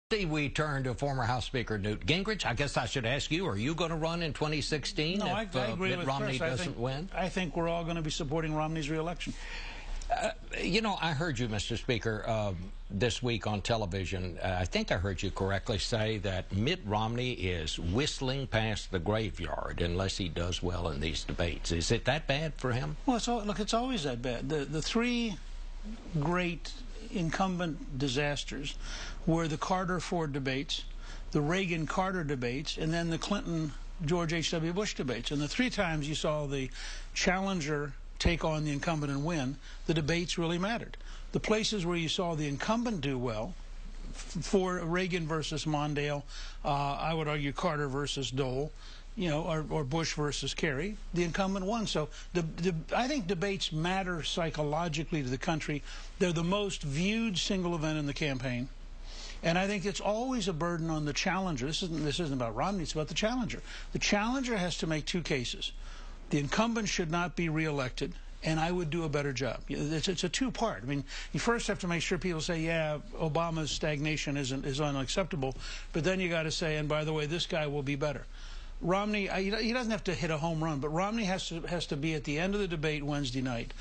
We turn to former House Speaker Newt Gingrich. I guess I should ask you, are you going to run in 2016 I agree if with Romney Chris. doesn't win? I think we're all going to be supporting Romney's reelection. You know, I heard you, Mr. Speaker, this week on television. I think I heard you correctly say that Mitt Romney is whistling past the graveyard unless he does well in these debates. Is it that bad for him? Well, it's always that bad. The three great incumbent disasters were the Carter-Ford debates, the Reagan-Carter debates, and then the Clinton-George H.W. Bush debates. And the three times you saw the challenger take on the incumbent and win, the debates really mattered. The places where you saw the incumbent do well, for Reagan versus Mondale, I would argue Carter versus Dole, you know, or Bush versus Kerry, the incumbent won. So I think debates matter psychologically to the country. They're the most viewed single event in the campaign. And I think it's always a burden on the challenger. This isn't about Romney, it's about the challenger. The challenger has to make two cases. The incumbent should not be reelected, and I would do a better job. It's a two-part. I mean, you first have to make sure people say, yeah, Obama's stagnation is unacceptable, but then you got to say, and by the way, this guy will be better. Romney, he doesn't have to hit a home run, but Romney has to be at the end of the debate Wednesday night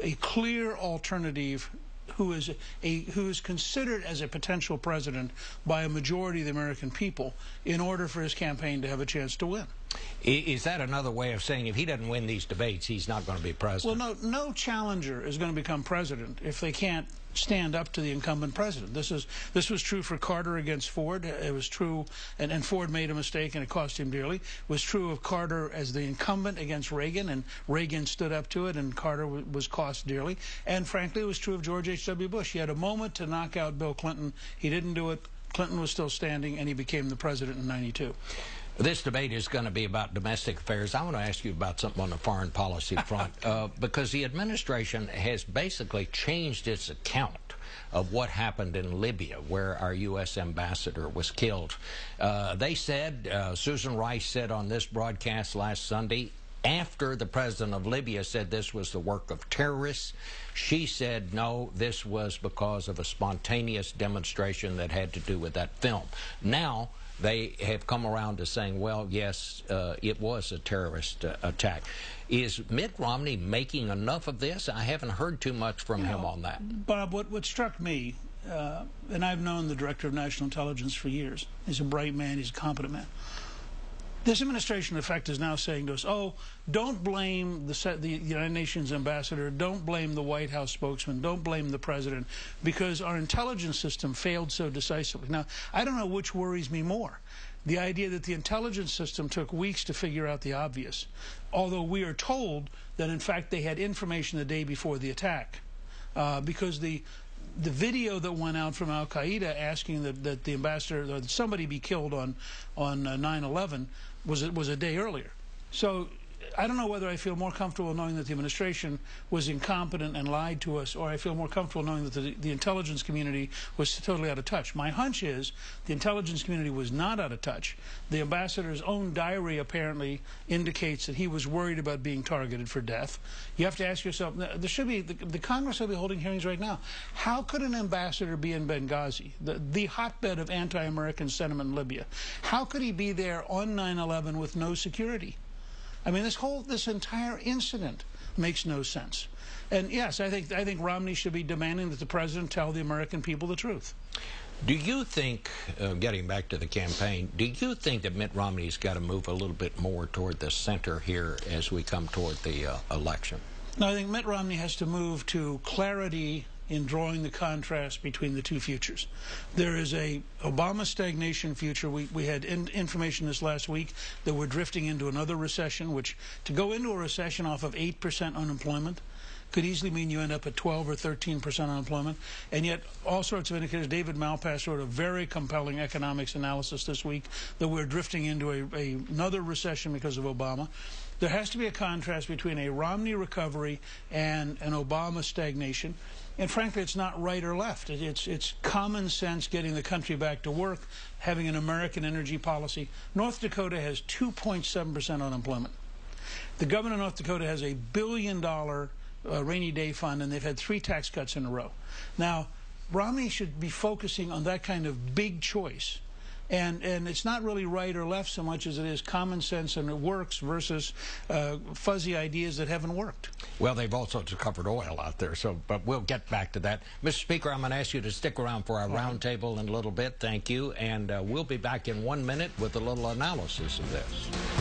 a clear alternative who is considered as a potential president by a majority of the American people in order for his campaign to have a chance to win. Is that another way of saying if he doesn't win these debates, he's not going to be president? Well, no challenger is going to become president if they can't stand up to the incumbent president. This was true for Carter against Ford. It was true, and Ford made a mistake and it cost him dearly. It was true of Carter as the incumbent against Reagan, and Reagan stood up to it and Carter was cost dearly. And frankly, it was true of George H.W. Bush. He had a moment to knock out Bill Clinton. He didn't do it. Clinton was still standing, and he became the president in '92. This debate is going to be about domestic affairs. I want to ask you about something on the foreign policy front, because the administration has basically changed its account of what happened in Libya, where our U.S. ambassador was killed. They said, Susan Rice said on this broadcast last Sunday, after the president of Libya said this was the work of terrorists, she said, no, this was because of a spontaneous demonstration that had to do with that film. Now, they have come around to saying, well, yes, it was a terrorist attack. Is Mitt Romney making enough of this? I haven't heard too much from him on that. Bob, what struck me, and I've known the Director of National Intelligence for years. He's a bright man. He's a competent man. This administration, in effect, is now saying to us, oh, don't blame the United Nations ambassador, don't blame the White House spokesman, don't blame the president, because our intelligence system failed so decisively. Now, I don't know which worries me more. The idea that the intelligence system took weeks to figure out the obvious, although we are told that, in fact, they had information the day before the attack, because the video that went out from al-Qaeda asking that the ambassador or that somebody be killed on 9/11 was a day earlier. So I don't know whether I feel more comfortable knowing that the administration was incompetent and lied to us, or I feel more comfortable knowing that the intelligence community was totally out of touch. My hunch is the intelligence community was not out of touch. The ambassador's own diary apparently indicates that he was worried about being targeted for death. You have to ask yourself, there should be, the Congress will be holding hearings right now. How could an ambassador be in Benghazi, the hotbed of anti-American sentiment in Libya? How could he be there on 9/11 with no security? I mean, this entire incident makes no sense. And yes, I think Romney should be demanding that the president tell the American people the truth. Do you think, getting back to the campaign, do you think that Mitt Romney's got to move a little bit more toward the center here as we come toward the election? No, I think Mitt Romney has to move to clarity in drawing the contrast between the two futures. There is a Obama stagnation future. We had information this last week that we're drifting into another recession, which to go into a recession off of 8% unemployment could easily mean you end up at 12 or 13% unemployment. And yet all sorts of indicators. David Malpass wrote a very compelling economics analysis this week that we're drifting into another recession because of Obama. There has to be a contrast between a Romney recovery and an Obama stagnation. And frankly, it's not right or left. It's common sense getting the country back to work, having an American energy policy. North Dakota has 2.7% unemployment. The governor of North Dakota has a $1 billion rainy day fund, and they've had 3 tax cuts in a row. Now, Romney should be focusing on that kind of big choice. And it's not really right or left so much as it is common sense and it works versus fuzzy ideas that haven't worked. Well, they've also discovered oil out there, but we'll get back to that. Mr. Speaker, I'm going to ask you to stick around for our roundtable in a little bit. Thank you. And we'll be back in 1 minute with a little analysis of this.